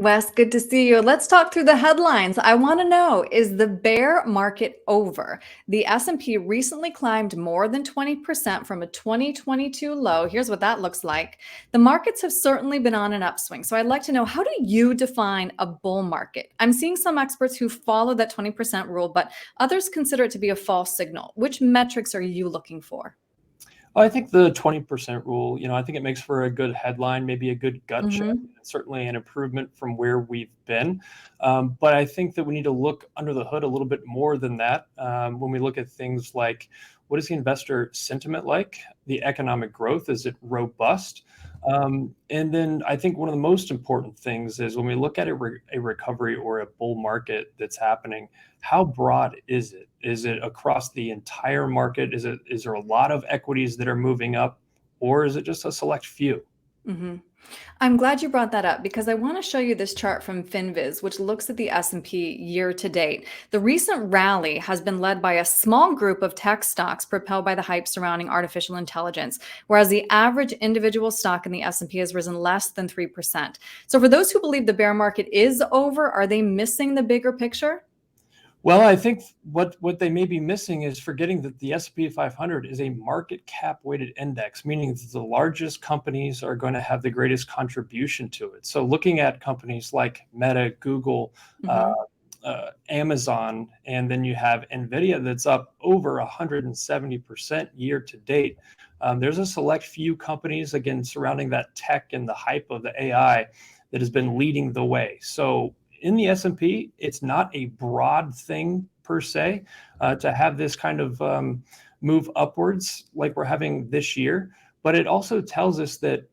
Wes, good to see you. Let's talk through the headlines. I want to know, is the bear market over? The S&P recently climbed more than 20% from a 2022 low. Here's what that looks like. The markets have certainly been on an upswing. So I'd like to know, how do you define a bull market? I'm seeing some experts who follow that 20% rule, but others consider it to be a false signal. Which metrics are you looking for? I think the 20% rule, I think it makes for a good headline, maybe a good gut check, Mhm. certainly an improvement from where we've been. But I think that we need to look under the hood a little bit more than that when we look at things like, what is the investor sentiment like? The economic growth, is it robust? And then I think one of the most important things is when we look at a recovery or a bull market that's happening, how broad is it? Is it across the entire market? Is there a lot of equities that are moving up, or is it just a select few? hmm I'm glad you brought that up because I want to show you this chart from FinViz, which looks at the S&P year to date. The recent rally has been led by a small group of tech stocks propelled by the hype surrounding artificial intelligence, whereas the average individual stock in the S&P has risen less than 3%. So for those who believe the bear market is over, are they missing the bigger picture? Well, I think what they may be missing is forgetting that the S&P 500 is a market cap weighted index, meaning that the largest companies are going to have the greatest contribution to it. So looking at companies like Meta, Google, uh, hmm Amazon, and then you have NVIDIA that's up over 170% year to date. There's a select few companies, again, surrounding that tech and the hype of the AI that has been leading the way. So in the S&P, it's not a broad thing per se to have this kind of move upwards like we're having this year, but it also tells us that,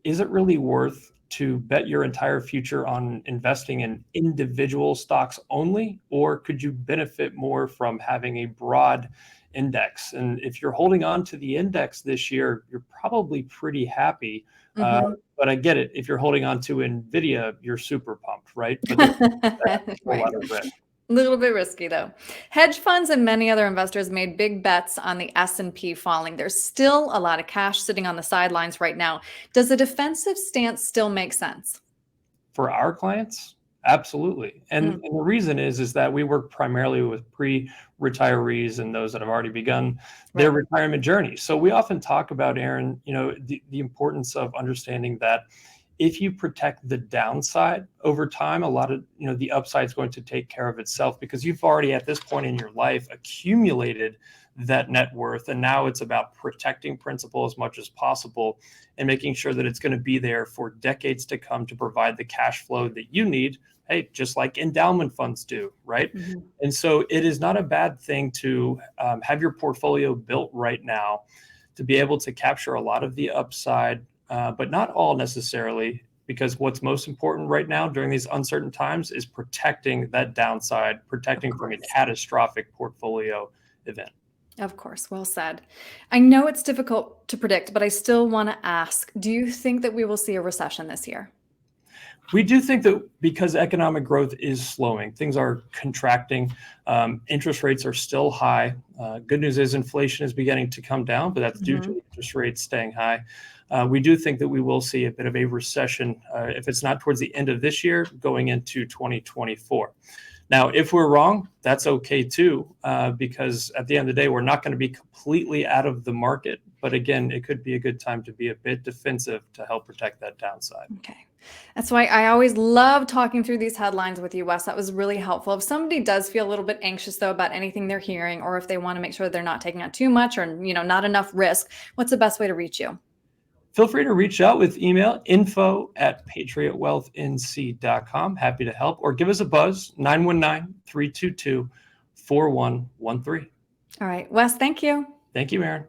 is it really worth to bet your entire future on investing in individual stocks only, or could you benefit more from having a broad index? And if you're holding on to the index this year, you're probably pretty happy. Uh, hmm but I get it. If you're holding on to NVIDIA, you're super pumped, right? But there's a Right. lot of risk. A little bit risky though. Hedge funds and many other investors made big bets on the S&P falling. There's still a lot of cash sitting on the sidelines right now. Does a defensive stance still make sense? For our clients, absolutely. And the reason is that we work primarily with pre-retirees and those that have already begun their Right. retirement journey. So we often talk about, Aaron, the importance of understanding that if you protect the downside over time, a lot of, the upside is going to take care of itself because you've already at this point in your life accumulated that net worth. And now it's about protecting principal as much as possible and making sure that it's going to be there for decades to come to provide the cash flow that you need. Hey, just like endowment funds do, right? Mhm. And so it is not a bad thing to have your portfolio built right now to be able to capture a lot of the upside, but not all necessarily, because what's most important right now during these uncertain times is protecting that downside, Of protecting from a course. catastrophic portfolio event. Of course. Well said. I know it's difficult to predict, but I still want to ask, do you think that we will see a recession this year? We do think that because economic growth is slowing, things are contracting, interest rates are still high. Good news is inflation is beginning to come down, but that's due to interest rates staying high. We do think that we will see a bit of a recession, if it's not towards the end of this year, going into 2024. Now, if we're wrong, that's okay too, because at the end of the day, we're not going to be completely out of the market. But again, it could be a good time to be a bit defensive to help protect that downside. Okay. That's why I always love talking through these headlines with you, Wes. That was really helpful. If somebody does feel a little bit anxious though about anything they're hearing, or if they want to make sure they're not taking on too much or, not enough risk, what's the best way to reach you? Feel free to reach out with email info@patriotwealthnc.com. Happy to help, or give us a buzz, 919-322-4113. All right. Wes, thank you. Thank you, Aaron.